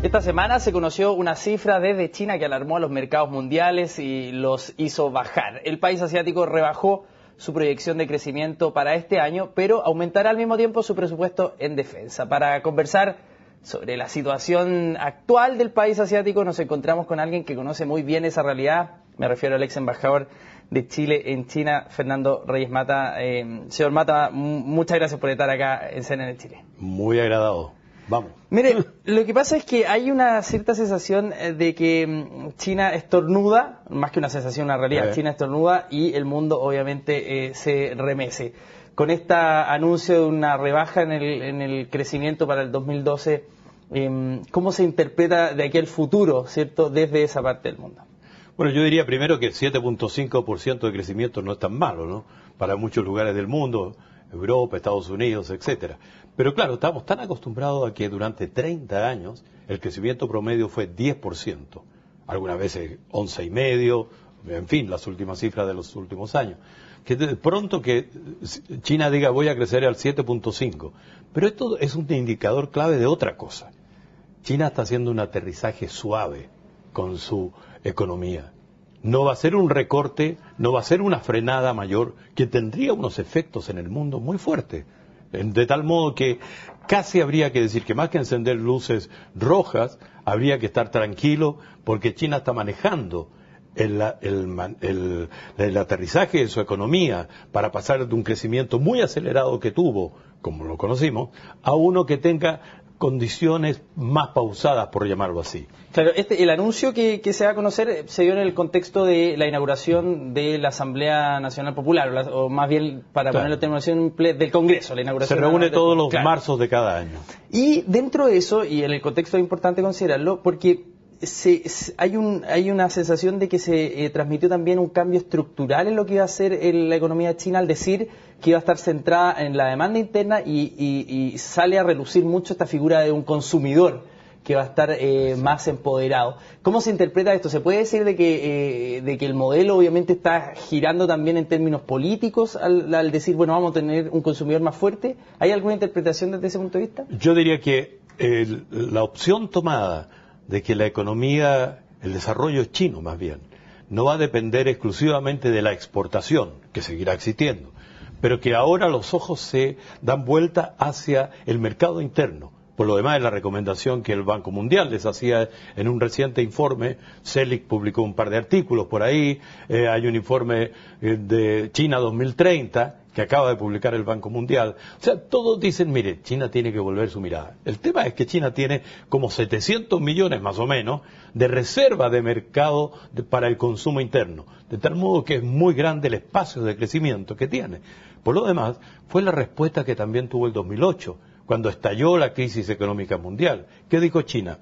Esta semana se conoció una cifra desde China que alarmó a los mercados mundiales y los hizo bajar. El país asiático rebajó su proyección de crecimiento para este año, pero aumentará al mismo tiempo su presupuesto en defensa. Para conversar sobre la situación actual del país asiático, nos encontramos con alguien que conoce muy bien esa realidad. Me refiero al ex embajador de Chile en China, Fernando Reyes Mata. Señor Mata, muchas gracias por estar acá en CNN Chile. Muy agradado. Vamos. Mire, lo que pasa es que hay una cierta sensación de que China estornuda, más que una sensación, una realidad. China estornuda y el mundo obviamente se remece. Con este anuncio de una rebaja en el crecimiento para el 2012, ¿cómo se interpreta de aquí al futuro, cierto, desde esa parte del mundo? Bueno, yo diría primero que el 7.5% de crecimiento no es tan malo, ¿no? Para muchos lugares del mundo, Europa, Estados Unidos, etcétera. Pero claro, estamos tan acostumbrados a que durante 30 años el crecimiento promedio fue 10%, algunas veces 11,5%, en fin, las últimas cifras de los últimos años. Que de pronto que China diga voy a crecer al 7.5%, pero esto es un indicador clave de otra cosa. China está haciendo un aterrizaje suave con su economía. No va a ser un recorte, no va a ser una frenada mayor que tendría unos efectos en el mundo muy fuertes. De tal modo que casi habría que decir que más que encender luces rojas, habría que estar tranquilo porque China está manejando el aterrizaje de su economía para pasar de un crecimiento muy acelerado que tuvo, como lo conocimos, a uno que tenga condiciones más pausadas, por llamarlo así. Claro, el anuncio que se va a conocer se dio en el contexto de la inauguración de la Asamblea Nacional Popular, o más bien, para ponerlo en términos del Congreso, la inauguración. Se reúne todos los marzos de cada año. Y dentro de eso, y en el contexto es importante considerarlo, porque hay una sensación de que se transmitió también un cambio estructural en lo que iba a ser la economía china al decir que iba a estar centrada en la demanda interna y sale a relucir mucho esta figura de un consumidor que va a estar más empoderado. ¿Cómo se interpreta esto? ¿Se puede decir de que el modelo obviamente está girando también en términos políticos al decir, bueno, vamos a tener un consumidor más fuerte? ¿Hay alguna interpretación desde ese punto de vista? Yo diría que la opción tomada de que la economía, el desarrollo es chino más bien, no va a depender exclusivamente de la exportación, que seguirá existiendo, pero que ahora los ojos se dan vuelta hacia el mercado interno. Por lo demás, es la recomendación que el Banco Mundial les hacía en un reciente informe. CELIC publicó un par de artículos por ahí, hay un informe de China 2030 que acaba de publicar el Banco Mundial. O sea, todos dicen, mire, China tiene que volver su mirada. El tema es que China tiene como 700 millones más o menos de reserva de mercado para el consumo interno, de tal modo que es muy grande el espacio de crecimiento que tiene. Por lo demás, fue la respuesta que también tuvo el 2008, cuando estalló la crisis económica mundial. ¿Qué dijo China?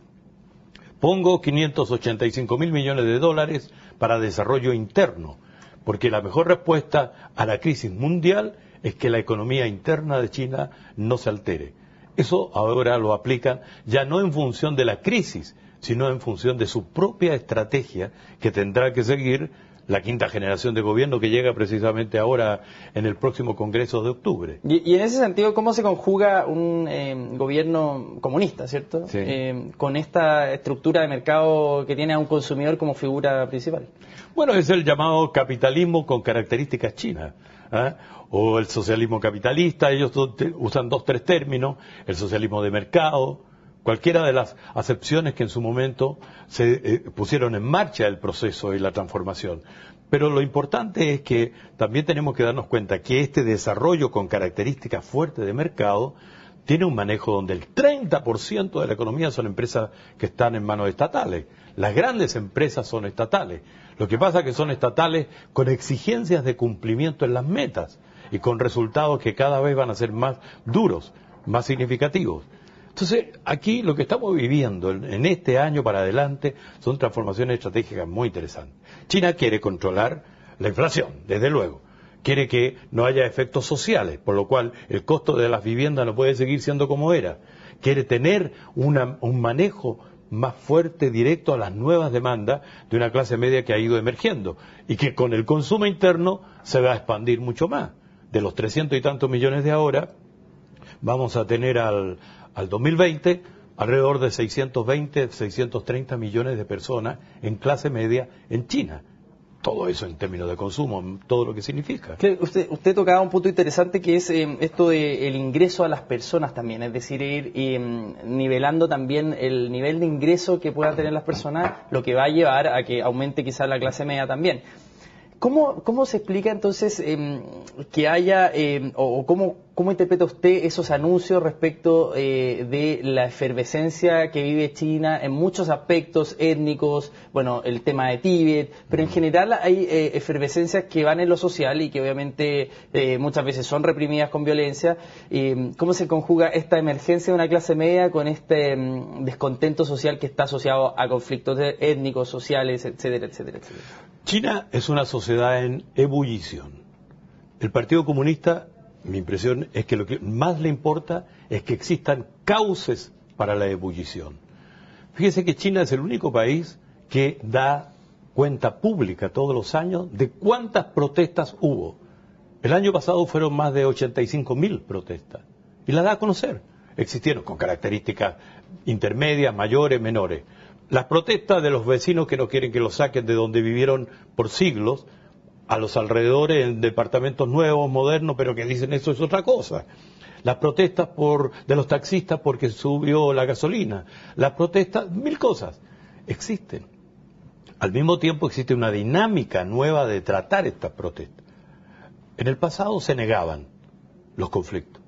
Pongo 585.000 millones de dólares para desarrollo interno, porque la mejor respuesta a la crisis mundial es que la economía interna de China no se altere. Eso ahora lo aplican ya no en función de la crisis, sino en función de su propia estrategia que tendrá que seguir la quinta generación de gobierno que llega precisamente ahora en el próximo Congreso de octubre. Y en ese sentido, ¿cómo se conjuga un gobierno comunista, cierto? Sí. Con esta estructura de mercado que tiene a un consumidor como figura principal. Bueno, es el llamado capitalismo con características chinas, ¿eh? O el socialismo capitalista. Ellos usan 2-3 términos: el socialismo de mercado, cualquiera de las acepciones que en su momento se pusieron en marcha el proceso y la transformación. Pero lo importante es que también tenemos que darnos cuenta que este desarrollo con características fuertes de mercado tiene un manejo donde el 30% de la economía son empresas que están en manos estatales. Las grandes empresas son estatales. Lo que pasa es que son estatales con exigencias de cumplimiento en las metas y con resultados que cada vez van a ser más duros, más significativos. Entonces, aquí lo que estamos viviendo en este año para adelante son transformaciones estratégicas muy interesantes. China quiere controlar la inflación, desde luego. Quiere que no haya efectos sociales, por lo cual el costo de las viviendas no puede seguir siendo como era. Quiere tener un manejo más fuerte, directo a las nuevas demandas de una clase media que ha ido emergiendo y que con el consumo interno se va a expandir mucho más. De los 300 y tantos millones de ahora, vamos a tener al 2020 alrededor de 620, 630 millones de personas en clase media en China. Todo eso en términos de consumo, todo lo que significa. Usted tocaba un punto interesante que es esto del ingreso a las personas también, es decir, ir nivelando también el nivel de ingreso que puedan tener las personas, lo que va a llevar a que aumente quizás la clase media también. ¿Cómo se explica entonces que haya, o cómo interpreta usted esos anuncios respecto de la efervescencia que vive China en muchos aspectos étnicos, bueno, el tema de Tíbet, pero en general hay efervescencias que van en lo social y que obviamente muchas veces son reprimidas con violencia? ¿Cómo se conjuga esta emergencia de una clase media con este descontento social que está asociado a conflictos étnicos, sociales, etcétera, etcétera, etcétera? China es una sociedad en ebullición. El Partido Comunista, mi impresión es que lo que más le importa es que existan cauces para la ebullición. Fíjese que China es el único país que da cuenta pública todos los años de cuántas protestas hubo. El año pasado fueron más de 85.000 protestas y las da a conocer. Existieron con características intermedias, mayores, menores. Las protestas de los vecinos que no quieren que los saquen de donde vivieron por siglos, a los alrededores en departamentos nuevos, modernos, pero que dicen eso es otra cosa. Las protestas de los taxistas porque subió la gasolina. Las protestas, mil cosas, existen. Al mismo tiempo existe una dinámica nueva de tratar estas protestas. En el pasado se negaban los conflictos.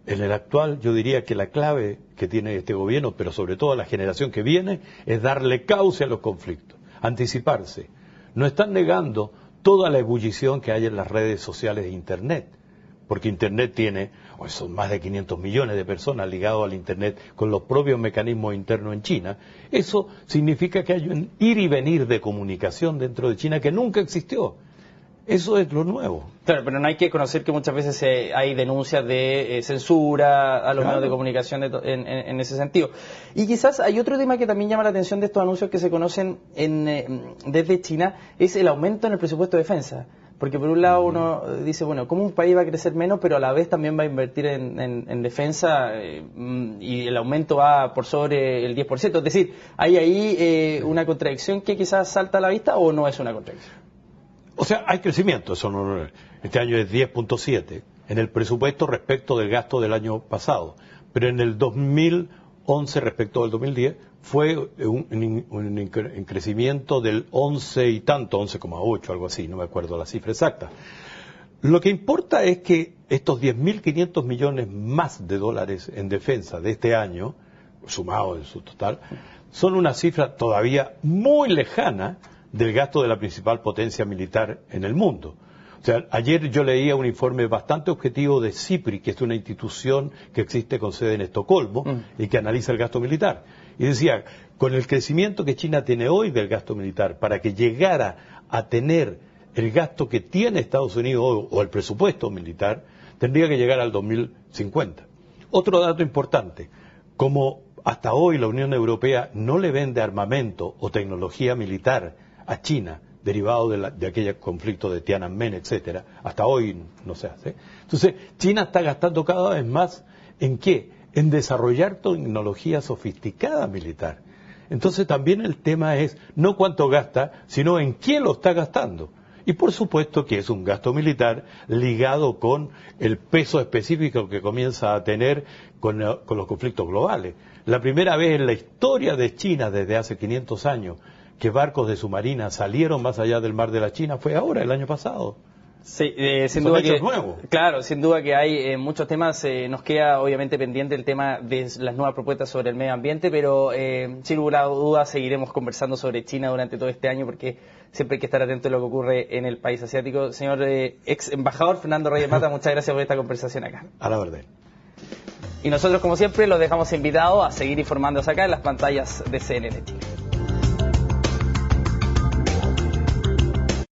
En el actual yo diría que la clave que tiene este gobierno, pero sobre todo la generación que viene, es darle cauce a los conflictos, anticiparse. No están negando toda la ebullición que hay en las redes sociales de Internet, porque Internet tiene, son más de 500 millones de personas ligadas al Internet con los propios mecanismos internos en China. Eso significa que hay un ir y venir de comunicación dentro de China que nunca existió. Eso es lo nuevo. Claro, pero no hay que conocer que muchas veces hay denuncias de censura a los medios de comunicación en ese sentido. Y quizás hay otro tema que también llama la atención de estos anuncios que se conocen desde China, es el aumento en el presupuesto de defensa. Porque por un lado uno dice, bueno, ¿cómo un país va a crecer menos, pero a la vez también va a invertir en defensa y el aumento va por sobre el 10%? Es decir, ¿hay ahí una contradicción que quizás salta a la vista o no es una contradicción? O sea, hay crecimiento, este año es 10.7 en el presupuesto respecto del gasto del año pasado, pero en el 2011 respecto al 2010 fue un crecimiento del 11 y tanto, 11,8, algo así, no me acuerdo la cifra exacta. Lo que importa es que estos 10.500 millones más de dólares en defensa de este año, sumados en su total, son una cifra todavía muy lejana del gasto de la principal potencia militar en el mundo. O sea, ayer yo leía un informe bastante objetivo de CIPRI, que es una institución que existe con sede en Estocolmo y que analiza el gasto militar. Y decía, con el crecimiento que China tiene hoy del gasto militar, para que llegara a tener el gasto que tiene Estados Unidos hoy, o el presupuesto militar, tendría que llegar al 2050. Otro dato importante, como hasta hoy la Unión Europea no le vende armamento o tecnología militar a China, derivado de aquel conflicto de Tiananmen, etcétera, hasta hoy no se hace. Entonces, China está gastando cada vez más ¿en qué? En desarrollar tecnología sofisticada militar. Entonces, también el tema es no cuánto gasta, sino en quién lo está gastando. Y por supuesto que es un gasto militar ligado con el peso específico que comienza a tener con los conflictos globales. La primera vez en la historia de China, desde hace 500 años, que barcos de submarina salieron más allá del mar de la China fue ahora, el año pasado. Sí, sin duda que claro, sin duda que hay muchos temas. Nos queda obviamente pendiente el tema de las nuevas propuestas sobre el medio ambiente, pero sin lugar a dudas seguiremos conversando sobre China durante todo este año porque siempre hay que estar atento a lo que ocurre en el país asiático. Señor ex embajador Fernando Reyes Mata, muchas gracias por esta conversación acá. A la verdad. Y nosotros, como siempre, los dejamos invitados a seguir informándose acá en las pantallas de CNN Chile.